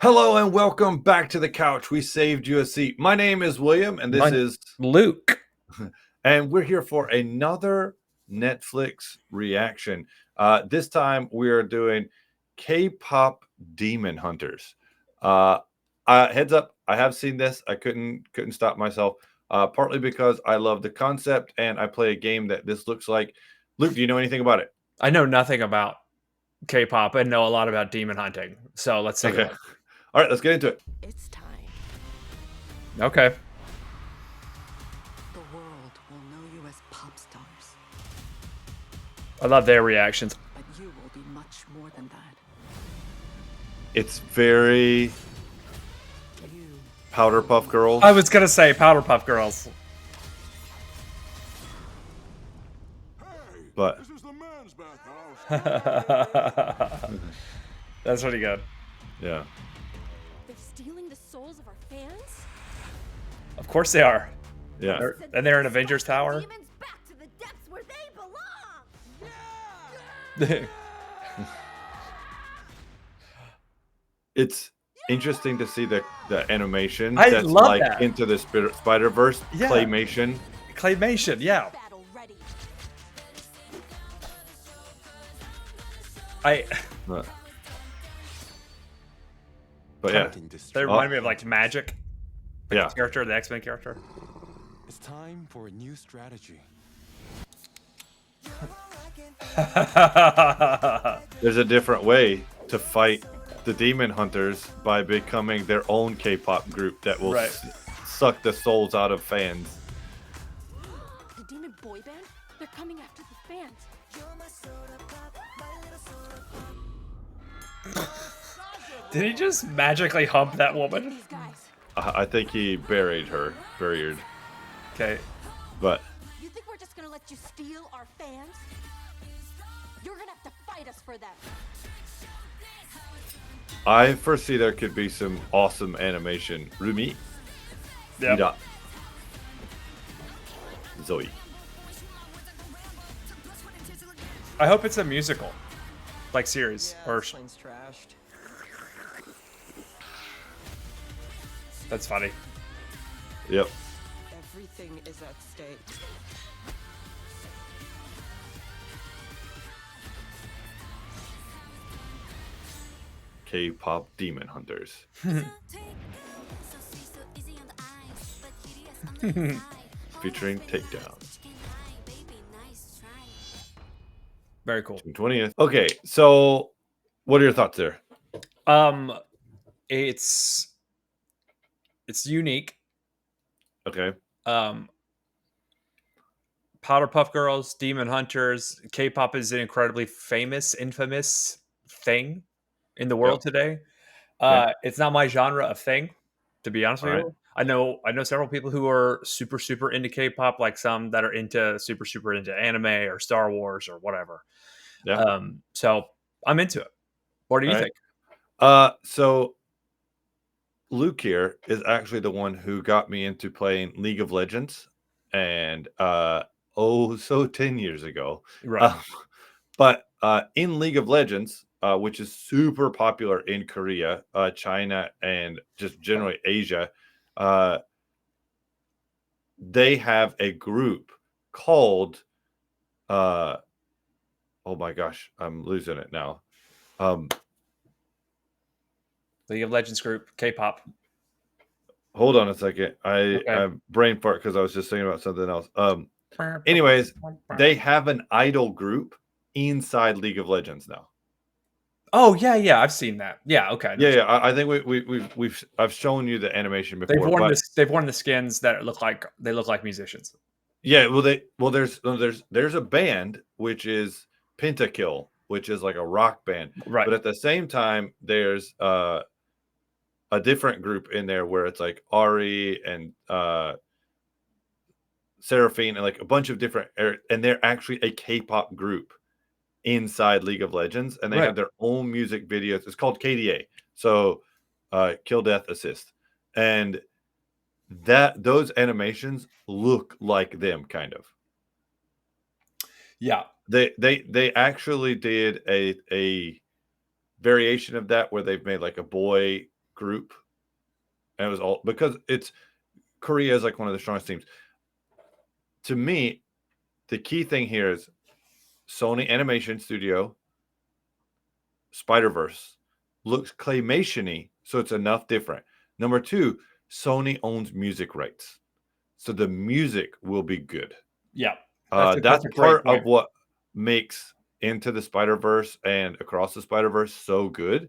Hello and welcome back to the couch. We saved you a seat. My name is William, and this My is, Luke. and we're here for another Netflix reaction. This time we are doing K-pop Demon Hunters. Uh, Heads up, I have seen this. I couldn't stop myself. Partly because I love the concept and I play a game that this looks like. Luke, do you know anything about it? I know nothing about K-pop and know a lot about demon hunting. So let's take a Okay. look. All right, let's get into it. It's time. Okay. The world will know you as pop stars, I love their reactions. but you will be much more than that. It's very You Powder Puff Girls. I was gonna say Powderpuff Girls. But This is the men's bathhouse. That's pretty good. yeah. They're stealing the souls of our fans? Of course they are. Yeah. And they're in Avengers Tower. Demons back to the depths where they belong! It's interesting to see the animation I that's love like that. into the Spider-Verse Yeah. claymation. Claymation, yeah. Battle ready. But, but yeah, They remind me of like Magic. yeah. Character, the X-Men character. It's time for a new strategy. There's a different way to fight the demon hunters by becoming their own K-pop group that will Right. suck the souls out of fans. The demon boy band? They're coming after the fans. Did he just magically hump that woman? These guys. I think he buried her. Buried. Okay. But You think we're just gonna let you steal our fans? You're gonna have to fight us for them. I foresee there could be some awesome animation. Rumi, Yeah. Ida, Zoe. I hope it's a musical, like series or. plane's trashed. That's funny. Yep. Everything is at stake. K-pop demon hunters. Featuring Takedown. Very cool. June 20th. Okay, so what are your thoughts there? It's unique. Okay. Powderpuff Girls, Demon Hunters, K-pop is an incredibly infamous thing in the world today. Okay. It's not my genre of thing, to be honest with Alright. you. I know several people who are super into K-pop, like some that are into super into anime or Star Wars or whatever. Yeah. So I'm into it. What do you Alright. think? So Luke here is actually the one who got me into playing League of Legends, and so 10 years ago. Right. But in League of Legends, which is super popular in Korea, China, and just generally Asia, they have a group called oh my gosh, I'm losing it now. League of Legends group, K-pop. Hold on a second. Okay. I brain fart because I was just thinking about something else. Anyways, they have an idol group inside League of Legends now. Oh yeah, I've seen that. Yeah, okay. Yeah. I think I've shown you the animation before. They've worn the skins that look like musicians. Yeah, there's a band which is Pentakill, which is like a rock band. Right. But at the same time, there's a different group in there where it's like Ari and Seraphine and like a bunch of different, and they're actually a K-pop group inside League of Legends, and they have their own music videos. It's called KDA, so Kill Death Assist, and those animations look like them kind of. Yeah, they actually did a variation of that where they've made like a boy group, and it was all because it's Korea is like one of the strongest teams. To me, the key thing here is Sony Animation Studio, Spider-Verse looks claymation-y, so it's enough different. Number two, Sony owns music rights, so the music will be good. Yeah, That's a great part point. of what makes Into the Spider-Verse and Across the Spider-Verse so good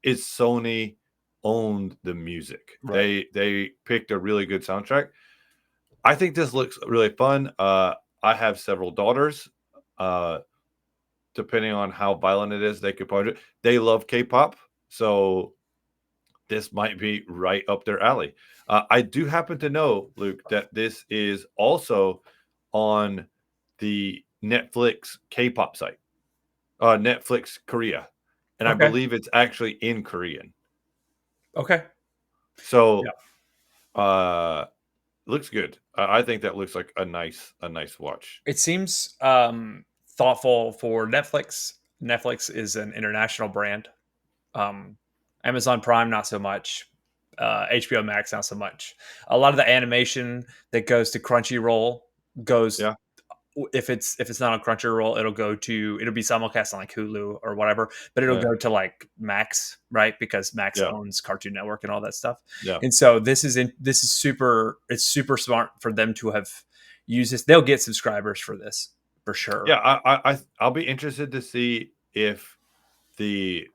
is Sony owned the music. Right. They picked a really good soundtrack. I think this looks really fun. I have several daughters. Uh, Depending on how violent it is, they could probably they love K-pop, so this might be right up their alley. I do happen to know, Luke, that this is also on the Netflix K-pop site, Netflix Korea, and I Okay. believe it's actually in Korean. Okay. So, looks good. I think that looks like a nice watch. It seems thoughtful for Netflix. Netflix is an international brand. Um, Amazon Prime, not so much. HBO Max, not so much. A lot of the animation that goes to Crunchyroll goes Yeah, if it's not on Crunchyroll, it'll be simulcast on like Hulu or whatever, but it'll yeah, go to like Max, right? Because Max yeah, owns Cartoon Network and all that stuff. yeah, And so this is super. It's super smart for them to have used this. They'll get subscribers for this for sure. yeah. I'll be interested to see if the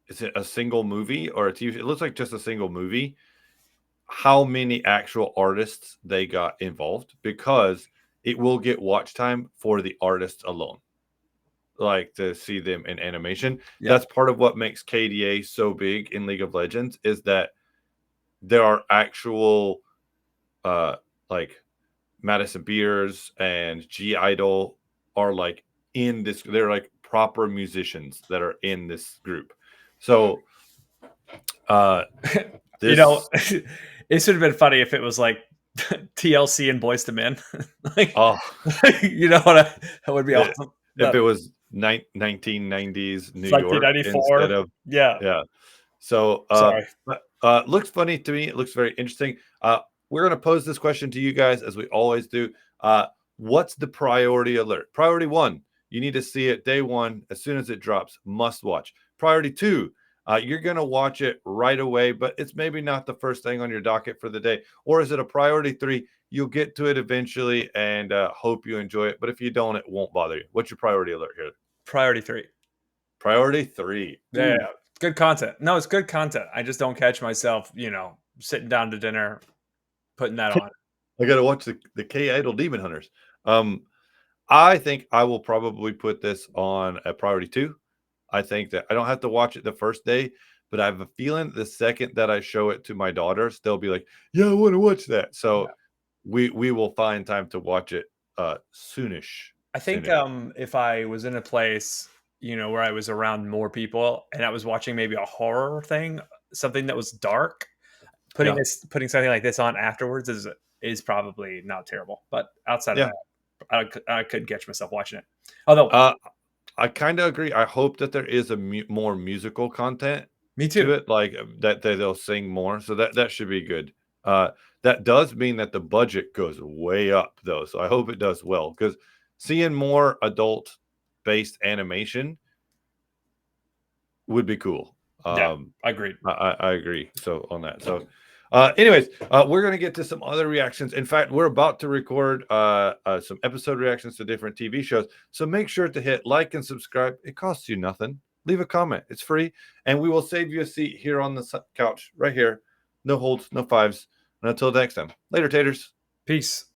is it a single movie or a TV? It looks like just a single movie. How many actual artists they got involved because it will get watch time for the artists alone. Like to see them in animation. Yeah, That's part of what makes KDA so big in League of Legends is that there are actual uh like Madison Beers and G Idol are like in this they're like proper musicians that are in this group. So uh you know, this it should have been funny if it was like TLC and Boys to Men. like, oh you know what? That would be it, awesome. if But it was 1990s New York instead 1994. of Yeah. yeah. So Sorry. looks funny to me. It looks very interesting. We're gonna pose this question to you guys as we always do. What's the priority alert? Priority one, you need to see it day one as soon as it drops. Must watch. Priority two, you're gonna watch it right away, but it's maybe not the first thing on your docket for the day. Or is it a priority three? You'll get to it eventually and hope you enjoy it. But if you don't, it won't bother you. What's your priority alert here? Priority 3. Priority three. Yeah, yeah, Ooh. yeah. Good content. No, it's good content. I just don't catch myself, sitting down to dinner, putting that on. I gotta watch the K Idol Demon Hunters. Um, I think I will probably put this on a priority two. I think that I don't have to watch it the first day, but I have a feeling the second that I show it to my daughters, they'll be like, "Yeah, I want to watch that." Yeah. So we will find time to watch it soonish. I think Soonish. if I was in a place, where I was around more people and I was watching maybe a horror thing, something that was dark, Yeah, putting something like this on afterwards is probably not terrible. But outside of yeah. that, I couldn't catch myself watching it. Although, Uh, I kind of agree. I hope that there is a more musical content me too. to it, like that they'll sing more. So that should be good. That does mean that the budget goes way up, though. So I hope it does well because seeing more adult based animation would be cool. Yeah, Um, I agreed. I agree. So on that. So, anyways, we're gonna get to some other reactions. In fact, we're about to record some episode reactions to different TV shows. So make sure to hit like and subscribe. It costs you nothing. Leave a comment. It's free, and we will save you a seat here on the couch right here. No holds, no fives. And until next time, later, taters. Peace.